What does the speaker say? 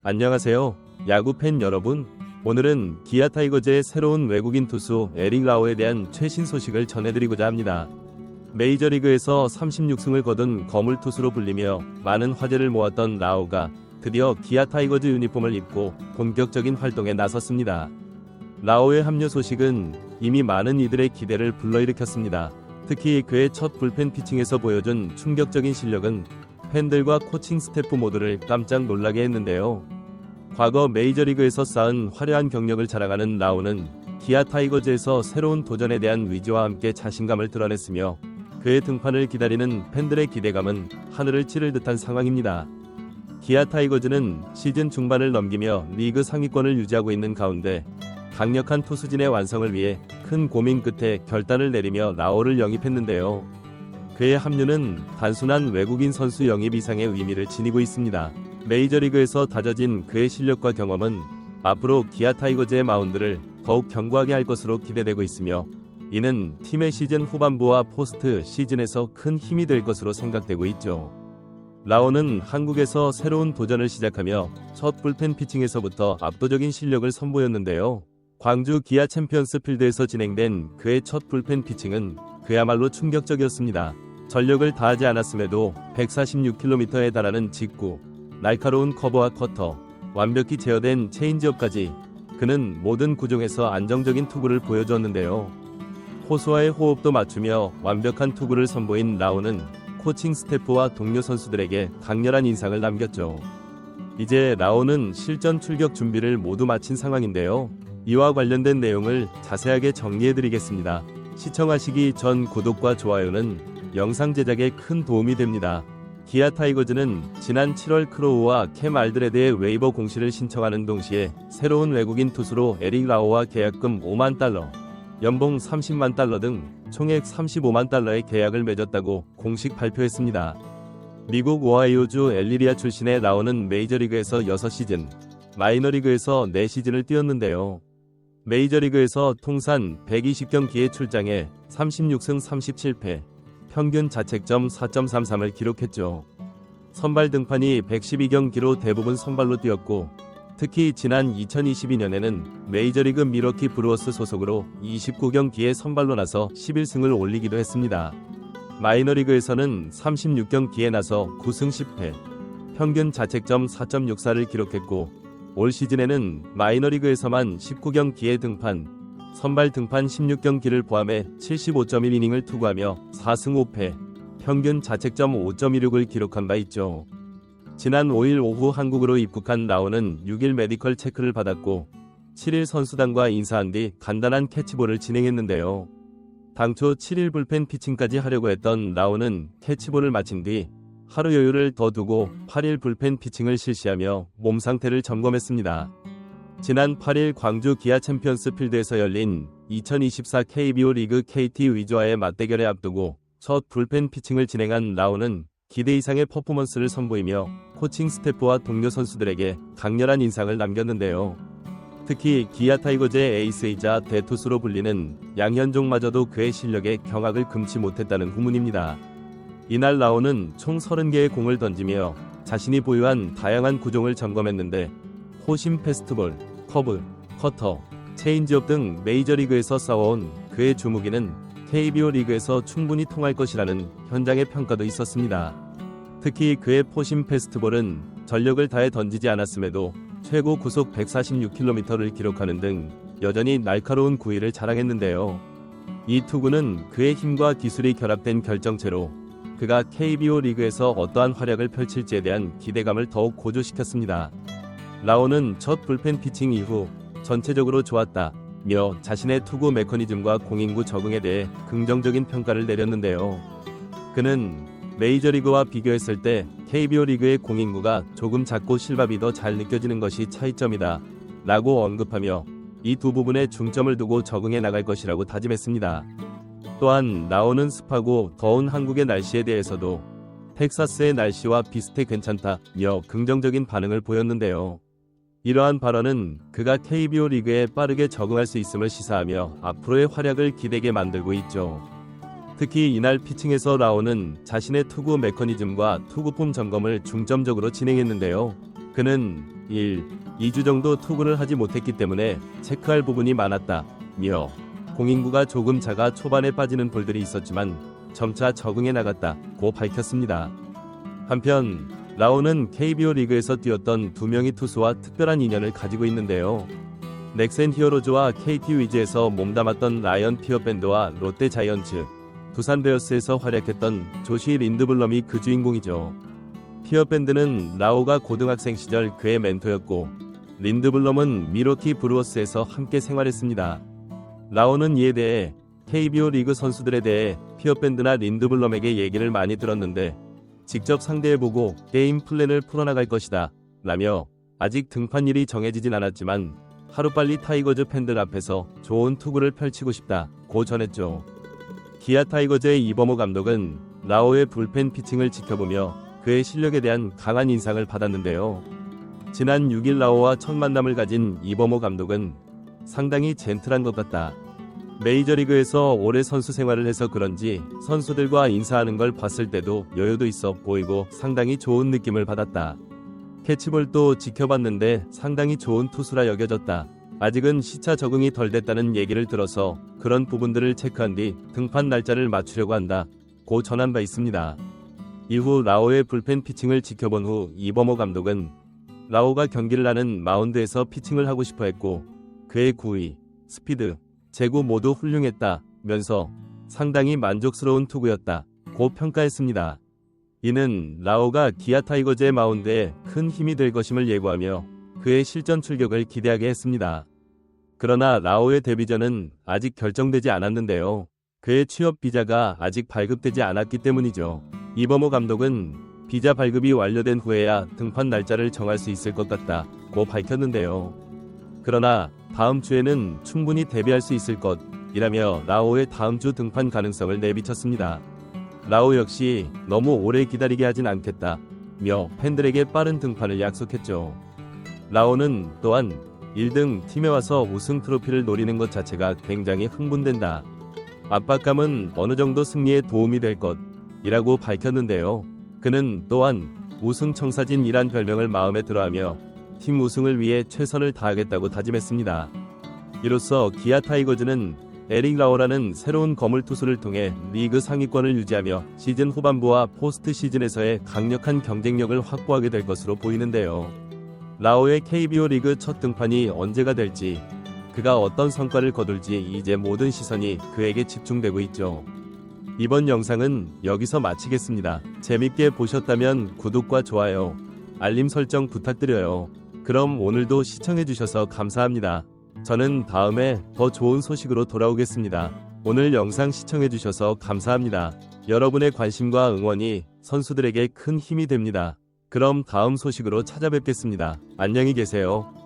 안녕하세요. 야구 팬 여러분. 오늘은 기아 타이거즈의 새로운 외국인 투수 에릭 라오에 대한 최신 소식을 전해드리고자 합니다. 메이저리그에서 36승을 거둔 거물 투수로 불리며 많은 화제를 모았던 라오가 드디어 기아 타이거즈 유니폼을 입고 본격적인 활동에 나섰습니다. 라오의 합류 소식은 이미 많은 이들의 기대를 불러일으켰습니다. 특히 그의 첫 불펜 피칭에서 보여준 충격적인 실력은 팬들과 코칭 스태프 모두를 깜짝 놀라게 했는데요. 과거 메이저리그에서 쌓은 화려한 경력을 자랑하는 라오는 기아 타이거즈에서 새로운 도전에 대한 의지와 함께 자신감을 드러냈으며 그의 등판을 기다리는 팬들의 기대감은 하늘을 찌를 듯한 상황입니다. 기아 타이거즈는 시즌 중반을 넘기며 리그 상위권을 유지하고 있는 가운데 강력한 투수진의 완성을 위해 큰 고민 끝에 결단을 내리며 라오를 영입했는데요. 그의 합류는 단순한 외국인 선수 영입 이상의 의미를 지니고 있습니다. 메이저리그에서 다져진 그의 실력과 경험은 앞으로 기아 타이거즈의 마운드를 더욱 견고하게 할 것으로 기대되고 있으며 이는 팀의 시즌 후반부와 포스트 시즌에서 큰 힘이 될 것으로 생각되고 있죠. 라오는 한국에서 새로운 도전을 시작하며 첫 불펜 피칭에서부터 압도적인 실력을 선보였는데요. 광주 기아 챔피언스 필드에서 진행된 그의 첫 불펜 피칭은 그야말로 충격적이었습니다. 전력을 다하지 않았음에도 146km에 달하는 직구, 날카로운 커브와 커터, 완벽히 제어된 체인지업까지 그는 모든 구종에서 안정적인 투구를 보여주었는데요. 호수와의 호흡도 맞추며 완벽한 투구를 선보인 라오는 코칭 스태프와 동료 선수들에게 강렬한 인상을 남겼죠. 이제 라오는 실전 출격 준비를 모두 마친 상황인데요. 이와 관련된 내용을 자세하게 정리해드리겠습니다. 시청하시기 전 구독과 좋아요는 영상 제작에 큰 도움이 됩니다. 기아 타이거즈는 지난 7월 크로우와 캠 알드레드의 웨이버 공시를 신청하는 동시에 새로운 외국인 투수로 에릭 라오와 계약금 5만 달러, 연봉 30만 달러 등 총액 35만 달러의 계약을 맺었다고 공식 발표했습니다. 미국 오하이오주 엘리리아 출신의 라오는 메이저리그에서 6시즌, 마이너리그에서 4시즌을 뛰었는데요. 메이저리그에서 통산 120경기에 출장해 36승 37패, 평균 자책점 4.33을 기록했죠. 선발 등판이 112경기로 대부분 선발로 뛰었고 특히 지난 2022년에는 메이저리그 밀워키 브루어스 소속으로 29경기에 선발로 나서 11승을 올리기도 했습니다. 마이너리그에서는 36경기에 나서 9승 10패, 평균 자책점 4.64를 기록했고 올 시즌에는 마이너리그에서만 19경기에 등판, 선발 등판 16경기를 포함해 75.1이닝을 투구하며 4승 5패, 평균 자책점 5.16을 기록한 바 있죠. 지난 5일 오후 한국으로 입국한 라오는 6일 메디컬 체크를 받았고 7일 선수단과 인사한 뒤 간단한 캐치볼을 진행했는데요. 당초 7일 불펜 피칭까지 하려고 했던 라오는 캐치볼을 마친 뒤 하루 여유를 더 두고 8일 불펜 피칭을 실시하며 몸 상태를 점검했습니다. 지난 8일 광주 기아 챔피언스 필드에서 열린 2024 KBO 리그 KT 위즈와의 맞대결에 앞두고 첫 불펜 피칭을 진행한 라오는 기대 이상의 퍼포먼스를 선보이며 코칭 스태프와 동료 선수들에게 강렬한 인상을 남겼는데요. 특히 기아 타이거즈의 에이스이자 대투수로 불리는 양현종마저도 그의 실력에 경악을 금치 못했다는 후문입니다. 이날 라오는 총 30개의 공을 던지며 자신이 보유한 다양한 구종을 점검했는데 호심 패스트볼, 커브, 커터, 체인지업 등 메이저리그에서 쌓아온 그의 주무기는 KBO 리그에서 충분히 통할 것이라는 현장의 평가도 있었습니다. 특히 그의 포심 패스트볼은 전력을 다해 던지지 않았음에도 최고 구속 146km를 기록하는 등 여전히 날카로운 구위를 자랑했는데요. 이 투구는 그의 힘과 기술이 결합된 결정체로 그가 KBO 리그에서 어떠한 활약을 펼칠지에 대한 기대감을 더욱 고조시켰습니다. 라오는 첫 불펜 피칭 이후 전체적으로 좋았다며 자신의 투구 메커니즘과 공인구 적응에 대해 긍정적인 평가를 내렸는데요. 그는 메이저리그와 비교했을 때 KBO 리그의 공인구가 조금 작고 실밥이 더 잘 느껴지는 것이 차이점이다 라고 언급하며 이 두 부분에 중점을 두고 적응해 나갈 것이라고 다짐했습니다. 또한 라오는 습하고 더운 한국의 날씨에 대해서도 텍사스의 날씨와 비슷해 괜찮다며 긍정적인 반응을 보였는데요. 이러한 발언은 그가 KBO 리그에 빠르게 적응할 수 있음을 시사하며 앞으로의 활약을 기대게 만들고 있죠. 특히 이날 피칭에서 라오는 자신의 투구 메커니즘과 투구폼 점검을 중점적으로 진행했는데요. 그는 2주 정도 투구를 하지 못했기 때문에 체크할 부분이 많았다며 공인구가 조금 작아 초반에 빠지는 볼들이 있었지만 점차 적응해 나갔다고 밝혔습니다. 한편 라오는 KBO 리그에서 뛰었던 두 명의 투수와 특별한 인연을 가지고 있는데요. 넥센 히어로즈와 KT 위즈에서 몸담았던 라이언 피어밴드와 롯데 자이언츠, 두산 베어스에서 활약했던 조시 린드블럼이 그 주인공이죠. 피어밴드는 라오가 고등학생 시절 그의 멘토였고 린드블럼은 미러키 브루어스에서 함께 생활했습니다. 라오는 이에 대해 KBO 리그 선수들에 대해 피어밴드나 린드블럼에게 얘기를 많이 들었는데 직접 상대해보고 게임 플랜을 풀어나갈 것이다 라며 아직 등판일이 정해지진 않았지만 하루빨리 타이거즈 팬들 앞에서 좋은 투구를 펼치고 싶다고 전했죠. 기아 타이거즈의 이범호 감독은 라오의 불펜 피칭을 지켜보며 그의 실력에 대한 강한 인상을 받았는데요. 지난 6일 라오와 첫 만남을 가진 이범호 감독은 상당히 젠틀한 것 같다. 메이저리그에서 오래 선수 생활을 해서 그런지 선수들과 인사하는 걸 봤을 때도 여유도 있어 보이고 상당히 좋은 느낌을 받았다. 캐치볼도 지켜봤는데 상당히 좋은 투수라 여겨졌다. 아직은 시차 적응이 덜 됐다는 얘기를 들어서 그런 부분들을 체크한 뒤 등판 날짜를 맞추려고 한다고 전한 바 있습니다. 이후 라오의 불펜 피칭을 지켜본 후 이범호 감독은 라오가 경기를 하는 마운드에서 피칭을 하고 싶어 했고 그의 구위, 스피드, 제구 모두 훌륭했다면서 상당히 만족스러운 투구였다고 평가했습니다. 이는 라오가 기아 타이거즈의 마운드에 큰 힘이 될 것임을 예고하며 그의 실전 출격을 기대하게 했습니다. 그러나 라오의 데뷔전은 아직 결정되지 않았는데요. 그의 취업 비자가 아직 발급되지 않았기 때문이죠. 이범호 감독은 비자 발급이 완료된 후에야 등판 날짜를 정할 수 있을 것 같다고 밝혔는데요. 그러나 다음 주에는 충분히 데뷔할 수 있을 것이라며 라오의 다음 주 등판 가능성을 내비쳤습니다. 라오 역시 너무 오래 기다리게 하진 않겠다며 팬들에게 빠른 등판을 약속했죠. 라오는 또한 1등 팀에 와서 우승 트로피를 노리는 것 자체가 굉장히 흥분된다. 압박감은 어느 정도 승리에 도움이 될 것이라고 밝혔는데요. 그는 또한 우승 청사진이란 별명을 마음에 들어하며 팀 우승을 위해 최선을 다하겠다고 다짐했습니다. 이로써 기아 타이거즈는 에릭 라오라는 새로운 거물 투수를 통해 리그 상위권을 유지하며 시즌 후반부와 포스트 시즌에서의 강력한 경쟁력을 확보하게 될 것으로 보이는데요. 라오의 KBO 리그 첫 등판이 언제가 될지, 그가 어떤 성과를 거둘지 이제 모든 시선이 그에게 집중되고 있죠. 이번 영상은 여기서 마치겠습니다. 재밌게 보셨다면 구독과 좋아요, 알림 설정 부탁드려요. 그럼 오늘도 시청해주셔서 감사합니다. 저는 다음에 더 좋은 소식으로 돌아오겠습니다. 오늘 영상 시청해주셔서 감사합니다. 여러분의 관심과 응원이 선수들에게 큰 힘이 됩니다. 그럼 다음 소식으로 찾아뵙겠습니다. 안녕히 계세요.